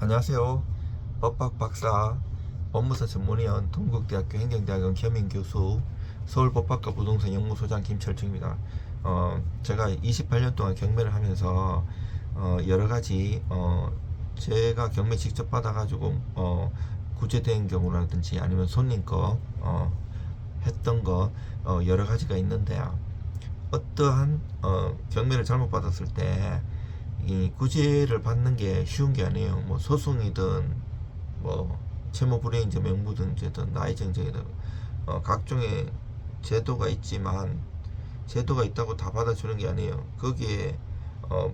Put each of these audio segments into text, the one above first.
안녕하세요. 법학 박사, 법무사 전문위원, 동국대학교 행정대학원 겸임 교수, 서울법학과 부동산 연구소장 김철중입니다. 제가 28년 동안 경매를 하면서 여러 가지 제가 경매 직접 받아가지고 구제된 경우라든지 아니면 손님 거 했던 거 여러 가지가 있는데, 어떠한 경매를 잘못 받았을 때 이 구제를 받는 게 쉬운 게 아니에요. 뭐 소송이든 뭐 채무 불이행제 명부등재든 나이정정이든 각종의 제도가 있지만, 제도가 있다고 다 받아주는 게 아니에요. 거기에 어,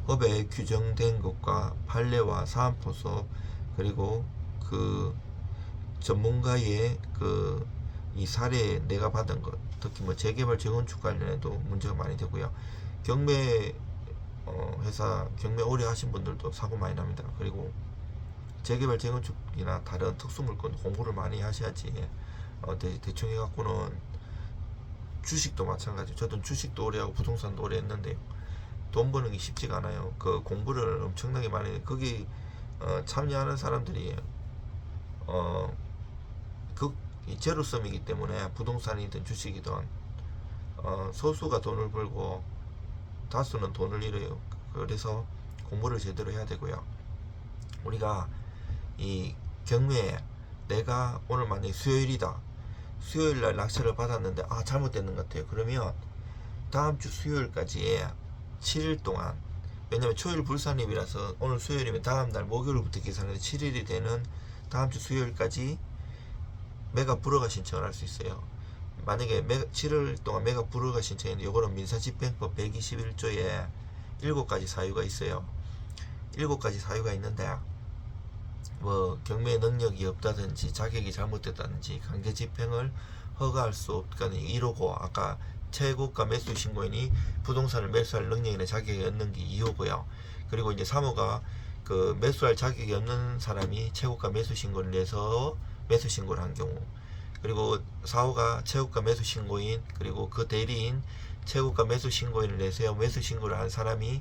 법에 규정된 것과 판례와 사안포석, 그리고 그 전문가의 이 사례 내가 받은 것, 특히 뭐 재개발 재건축 관련해도 문제가 많이 되고요. 경매 회사 경매 오래 하신 분들도 사고 많이 납니다. 그리고 재개발 재건축이나 다른 특수물건 공부를 많이 하셔야지. 대충 해갖고는 주식도 마찬가지. 저도 주식도 오래 하고 부동산도 오래 했는데 돈 버는 게 쉽지가 않아요. 그 공부를 엄청나게 많이 해. 거기 참여하는 사람들이 어, 제로섬이기 때문에 부동산이든 주식이든 소수가 돈을 벌고 다수는 돈을 잃어요. 그래서 공부를 제대로 해야 되고요. 우리가 이 경매에 내가 오늘 만약에 수요일이다. 수요일날 낙찰을 받았는데 잘못됐는 것 같아요. 그러면 다음 주 수요일까지 7일 동안, 왜냐면 초일 불산입이라서 오늘 수요일이면 다음날 목요일부터 계산해서 7일이 되는 다음 주 수요일까지 매각 불허가 신청을 할 수 있어요. 만약에 7월 동안 매각 불허가 신청했는데, 요거는 민사집행법 121조에 7가지 사유가 있어요. 7가지 사유가 있는데, 뭐 경매 능력이 없다든지 자격이 잘못됐다든지 강제 집행을 허가할 수 없다는 1호고, 아까 최고가 매수 신고인이 부동산을 매수할 능력이나 자격이 없는 게 2호고요. 그리고 이제 3호가 그 매수할 자격이 없는 사람이 최고가 매수 신고를 내서 매수 신고를 한 경우, 그리고 4호가 최고가 매수 신고인 그리고 그 대리인 최고가 매수 신고인을 내세워 매수 신고를 한 사람이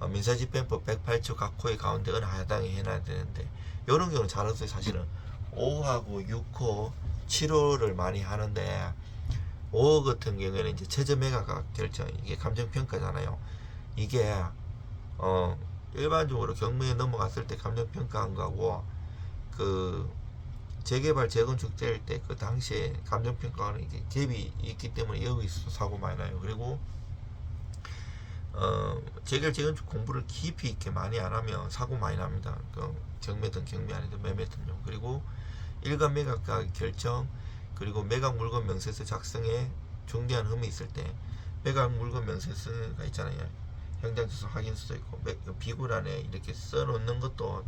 민사집행법 108조 각 호의 가운데 어느 하나에 해놔야 되는데, 이런 경우는 잘 없어요. 사실은 5하고 6호, 7호를 많이 하는데, 5호 같은 경우에는 이제 최저 매각 결정, 이게 감정평가잖아요. 이게 일반적으로 경매에 넘어갔을 때 감정평가한 거하고 그 재개발 재건축 될 때 그 당시에 감정평가는 이게 갭이 있기 때문에 여기서 사고 많이 나요. 그리고 재개발 재건축 공부를 깊이 있게 많이 안 하면 사고 많이 납니다. 경매든 경매 아니든 매매든요. 그리고 일간 매각가 결정, 그리고 매각 물건 명세서 작성에 중대한 흠이 있을 때 매각 물건 명세서가 있잖아요. 현장조사 확인서도 있고 비굴안에 이렇게 써놓는 것도,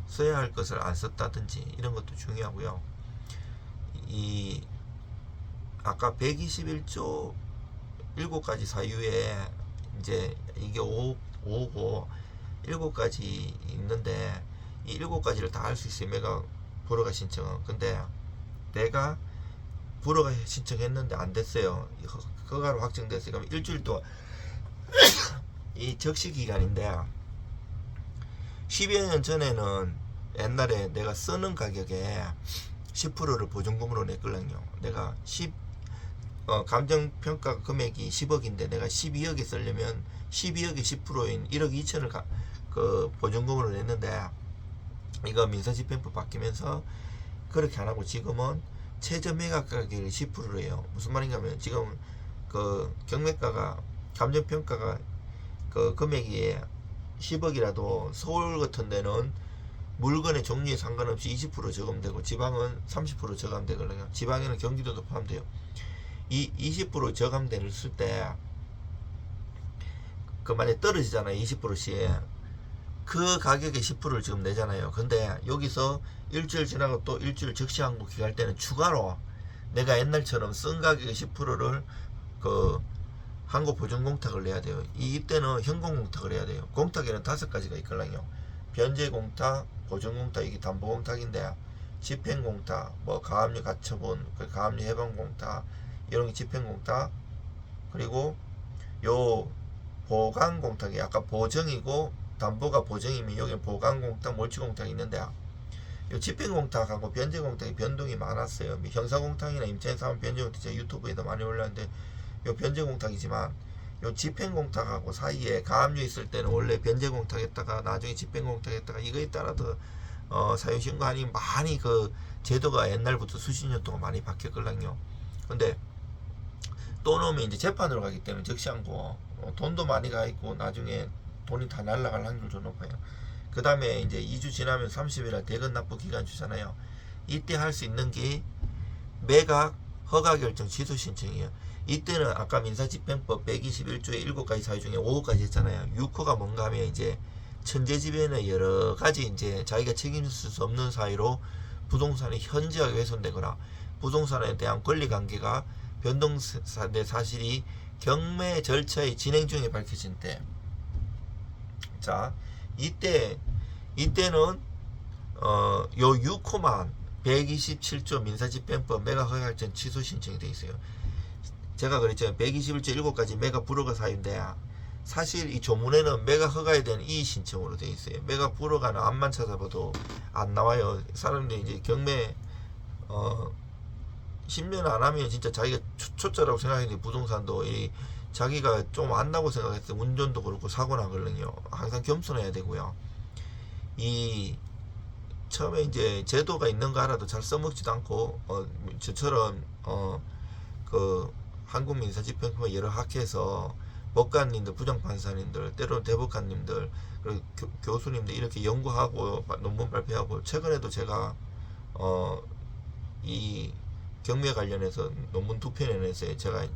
써야 할 것을 안 썼다든지 이런 것도 중요하고요. 이 아까 121조 7가지 사유에 이제 이게 5고 7가지 있는데, 이 7가지를 다 할 수 있어요. 내가 불허가 신청은. 근데 내가 불허가 신청했는데 안 됐어요. 허가로 확정됐어요. 그럼 일주일 동안 이 적시 기간인데, 10여 년 전에는 옛날에 내가 쓰는 가격에 10%를 보증금으로 냈거든요. 내가 감정평가 금액이 10억인데 내가 12억에 쓰려면 12억의 10%인 1억 2천을 그 보증금으로 냈는데, 이거 민사집행법 바뀌면서 그렇게 안 하고 지금은 최저 매각 가격이 10%예요. 무슨 말인가 하면, 지금 그 경매가가 감정평가가 그 금액이 10억이라도 서울 같은 데는 물건의 종류에 상관없이 20% 저감되고, 지방은 30% 저감되거든요. 지방에는 경기도도 포함돼요. 이 20% 저감되는 쓸 때 그 만약에 떨어지잖아요. 20%씩 그 가격에 10%를 지금 내잖아요. 근데 여기서 일주일 지나고 또 일주일 적시항고 기할 때는 추가로 내가 옛날처럼 쓴 가격의 10%를 그 항고 보증 공탁을 내야 돼요. 이때는 현공 공탁을 해야 돼요. 공탁에는 5가지가 있거든요. 변제 공탁, 보증 공탁, 이게 담보 공탁인데, 집행 공탁, 뭐 가압류 가처분, 가압류 해방 공탁, 이런 게 집행 공탁, 그리고 요 보강 공탁이 아까 보정이고 담보가 보정이면 여기 보관공탁, 몰치공탁이 있는데 요 집행공탁하고 변제공탁이 변동이 많았어요. 형사공탁이나 임차인사무 변제공탁 제가 유튜브에도 많이 올랐는데 요 변제공탁이지만 요 집행공탁하고 사이에 가압류 있을 때는 원래 변제공탁했다가 나중에 집행공탁했다가 이거에 따라서 사유신고하니 많이 그 제도가 옛날부터 수십 년 동안 많이 바뀌었거든요. 근데 또 넣으면 이제 재판으로 가기 때문에 적시 않고 돈도 많이 가 있고 나중에 돈이 다 날라갈 확률도 높아요. 그 다음에 이제 2주 지나면 30일에 대금 납부 기간 주잖아요. 이때 할 수 있는 게 매각 허가 결정 취소 신청이에요. 이때는 아까 민사집행법 121조의 7가지 사유 중에 5호까지 했잖아요. 6호가 뭔가 하면 이제 천재지변의 여러 가지 이제 자기가 책임질 수 없는 사유로 부동산이 현저하게 훼손되거나 부동산에 대한 권리관계가 변동된 사실이 경매 절차의 진행 중에 밝혀진 때, 자 이때는 요 6호만 127조 민사집행법 매각 허가 결정 취소 신청이 돼 있어요. 제가 그랬죠. 121조 7가지 매각 불허가 사유인데 사실 이 조문에는 매각 허가에 대한 이의 신청으로 돼 있어요. 매각 불허가는 앞만 찾아봐도 안 나와요. 사람들이 이제 경매 10년 안 하면 진짜 자기가 초짜라고 생각했는데 부동산도 자기가 좀 안다고 생각했을 때 운전도 그렇고 사고 나거든요. 항상 겸손해야 되고요. 이 처음에 이제 제도가 있는 거 알아도 잘 써먹지도 않고 저처럼 그 한국민사집행법의 여러 학회에서 법관님들, 부장판사님들, 때로는 대법관님들, 그리고 교수님들 이렇게 연구하고 논문 발표하고 최근에도 제가 이 경매 관련해서 논문 2편 내냈어요. 제가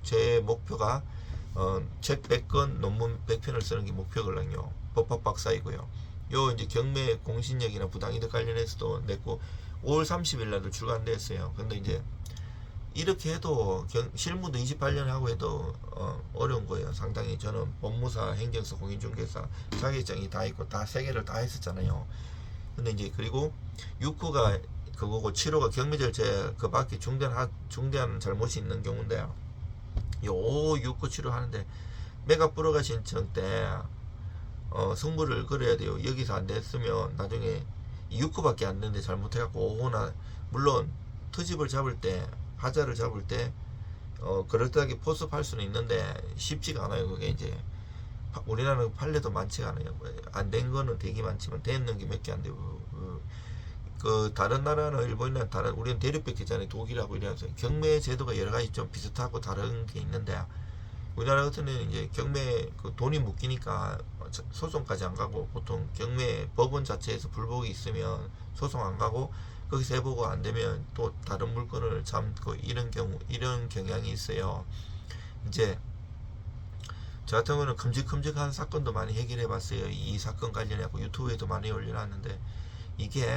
제 목표가 책 100권, 논문 100편을 쓰는 게 목표거든요. 법학 박사이고요. 요 이제 경매 공신력이나 부당이득 관련해서도 냈고 5월 30일 날도 출간됐어요. 근데 이제 이렇게 해도 실무도 28년 하고 해도 어려운 거예요. 상당히 저는 법무사, 행정사, 공인중개사 자격증이 다 있고 다 3개를 다 했었잖아요. 근데 이제 그리고 6호가 그거고 7호가 경매 절차에 그 밖에 중대한 잘못이 있는 경우인데 요 5, 6호, 7호 하는데 매각 불허가 신청 때 승부를 걸어야 돼요. 여기서 안 됐으면 나중에 6호밖에 안 되는데 잘못해갖고 5호나 물론 트집을 잡을 때 하자를 잡을 때 그럴듯하게 포섭할 수는 있는데 쉽지가 않아요. 그게 이제 우리나라는 판례도 많지가 않아요. 안 된 거는 되게 많지만 되는 게 몇 개 안 되고 그 다른 나라는 일본이나 다른 우리는 대륙백제잖아요. 독일하고 이래서 경매 제도가 여러 가지 좀 비슷하고 다른 게 있는데 우리나라 같은 데는 이제 경매 그 돈이 묶이니까 소송까지 안 가고 보통 경매 법원 자체에서 불복이 있으면 소송 안 가고 거기서 해보고 안 되면 또 다른 물건을 잡고 이런 경향이 있어요. 이제 저 같은 경우는 큼직큼직한 사건도 많이 해결해 봤어요. 이 사건 관련해서 유튜브에도 많이 올려놨는데 이게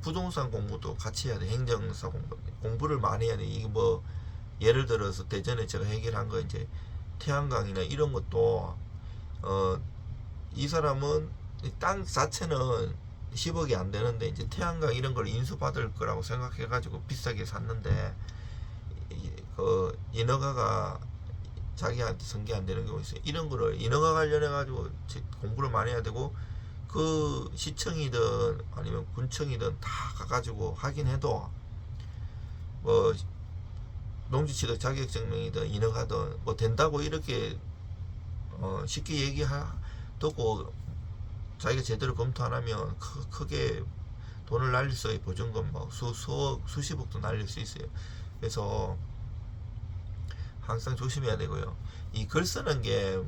부동산 공부도 같이 해야 돼. 행정사 공부를 많이 해야 돼. 이게 뭐 예를 들어서 대전에 제가 해결한 거 이제 태양광이나 이런 것도 이 사람은 땅 자체는 10억이 안 되는데 이제 태양광 이런 걸 인수받을 거라고 생각해 가지고 비싸게 샀는데 그 인허가가 자기한테 승계 안 되는 경우 있어요. 이런 거를 인허가 관련해 가지고 공부를 많이 해야 되고 그 시청이든 아니면 군청이든 다 가가지고 하긴 해도 뭐 농지취득 자격증명이든 인허가든 뭐 된다고 이렇게 쉽게 얘기하고 자기가 제대로 검토 안 하면 크게 돈을 날릴 수 있어요. 보증금 뭐 수십억도 날릴 수 있어요. 그래서 항상 조심해야 되고요. 이 글 쓰는 게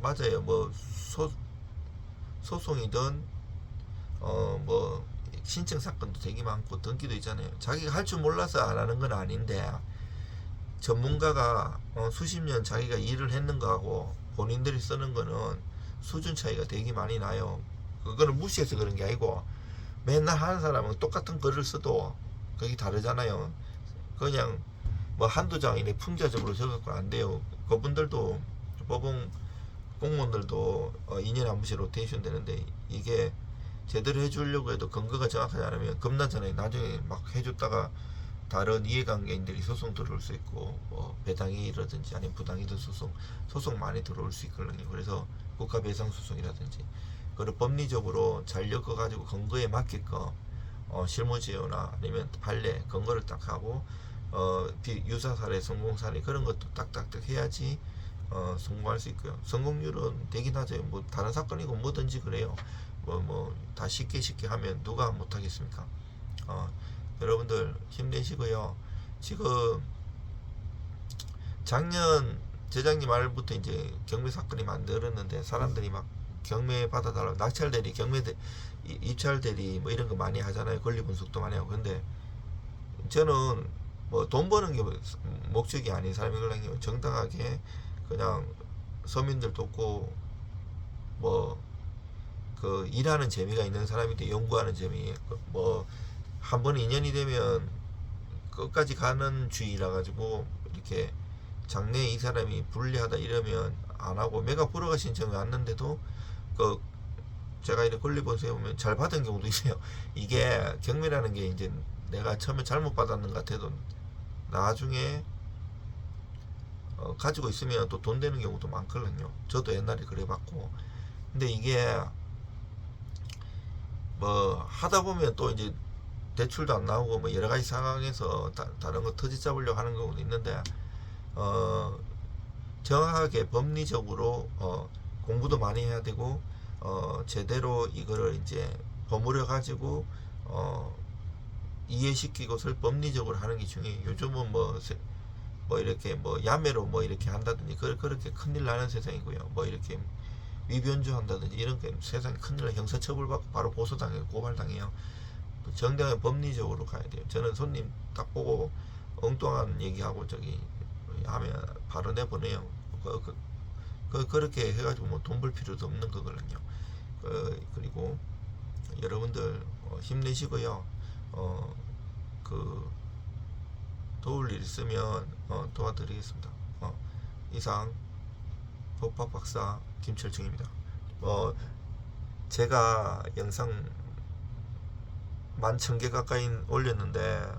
맞아요. 뭐 소송이든 뭐 신청 사건도 되게 많고 등기도 있잖아요. 자기가 할 줄 몰라서 안 하는 건 아닌데 전문가가 수십 년 자기가 일을 했는 거하고 본인들이 쓰는 거는 수준 차이가 되게 많이 나요. 그거는 무시해서 그런 게 아니고 맨날 하는 사람은 똑같은 글을 써도 그게 다르잖아요. 그냥 뭐 한두 장 이렇게 풍자적으로 적어갖고 안 돼요. 그분들도 법원 공무원들도 2년에 한 번씩 로테이션 되는데 이게 제대로 해주려고 해도 근거가 정확하지 않으면 겁나잖아요. 나중에 막 해줬다가 다른 이해관계인들이 소송 들어올 수 있고 뭐 배당이라든지 아니면 부당이든 소송 많이 들어올 수 있거든요. 그래서 국가배상소송이라든지 그걸 법리적으로 잘 엮어가지고 근거에 맞게끔 실무지효나 아니면 판례 근거를 딱 하고 유사 사례, 성공 사례 그런 것도 딱딱딱 해야지 성공할 수 있고요. 성공률은 되긴 하죠. 뭐 다른 사건이고 뭐든지 그래요. 뭐 다 쉽게 하면 누가 못하겠습니까? 여러분들 힘내시고요. 지금 작년 재작년 말부터 이제 경매 사건이 만들었는데 사람들이 막 경매 받아달라고 낙찰 대리, 경매 입찰 대리 뭐 이런 거 많이 하잖아요. 권리 분석도 많이 하고. 근데 저는 뭐 돈 버는 게 목적이 아닌 사람이거든요. 정당하게 그냥 서민들 돕고 뭐 그 일하는 재미가 있는 사람인데 연구하는 재미 뭐 한 번 인연이 되면 끝까지 가는 주의라 가지고 이렇게 장래에 이 사람이 불리하다 이러면 안 하고 메가 프로가 신청을 왔는데도 그 제가 이렇게 권리본서에 보면 잘 받은 경우도 있어요. 이게 경매라는 게 이제 내가 처음에 잘못 받았는 것 같아도 나중에 가지고 있으면 또 돈 되는 경우도 많거든요. 저도 옛날에 그래 봤고. 근데 이게 뭐 하다 보면 또 이제 대출도 안 나오고 뭐 여러 가지 상황에서 다른 거 터지 잡으려고 하는 경우도 있는데 정확하게 법리적으로 공부도 많이 해야 되고 제대로 이거를 이제 버무려 가지고 이해시키고 설 법리적으로 하는 게 중요해요. 요즘은 뭐 이렇게 뭐 야매로 뭐 이렇게 한다든지 그렇게 큰일 나는 세상이고요. 뭐 이렇게 위변조 한다든지 이런 게 세상에 큰일 나 형사처벌 받고 바로 고소당해요. 고발당해요. 정당한 법리적으로 가야 돼요. 저는 손님 딱 보고 엉뚱한 얘기하고 저기 하면 바로 내보내요. 그렇게 해가지고 뭐 돈 벌 필요도 없는 거거든요. 그리고 여러분들 힘내시고요. 그 도울 일 있으면 도와드리겠습니다. 이상 법학 박사 김철중입니다. 제가 영상 11,000개 가까이 올렸는데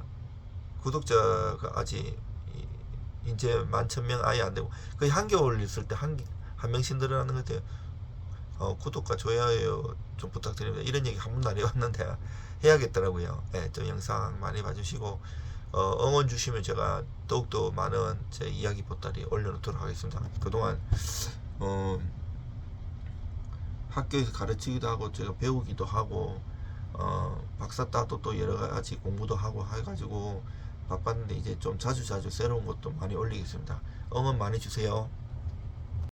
구독자가 아직 이제 11,000명 아예 안 되고 거의 한 개 올렸을 때 한 명씩 늘어나는 것 같아요. 구독과 좋아요 좀 부탁드립니다. 이런 얘기 한 번도 안 해봤는데 해야겠더라고요. 네, 저 영상 많이 봐주시고 응원 주시면 제가 더욱더 많은 제 이야기 보따리 올려놓도록 하겠습니다. 그동안 학교에서 가르치기도 하고 제가 배우기도 하고 박사 따도 또 여러 가지 공부도 하고 해가지고 바빴는데 이제 좀 자주 새로운 것도 많이 올리겠습니다. 응원 많이 주세요.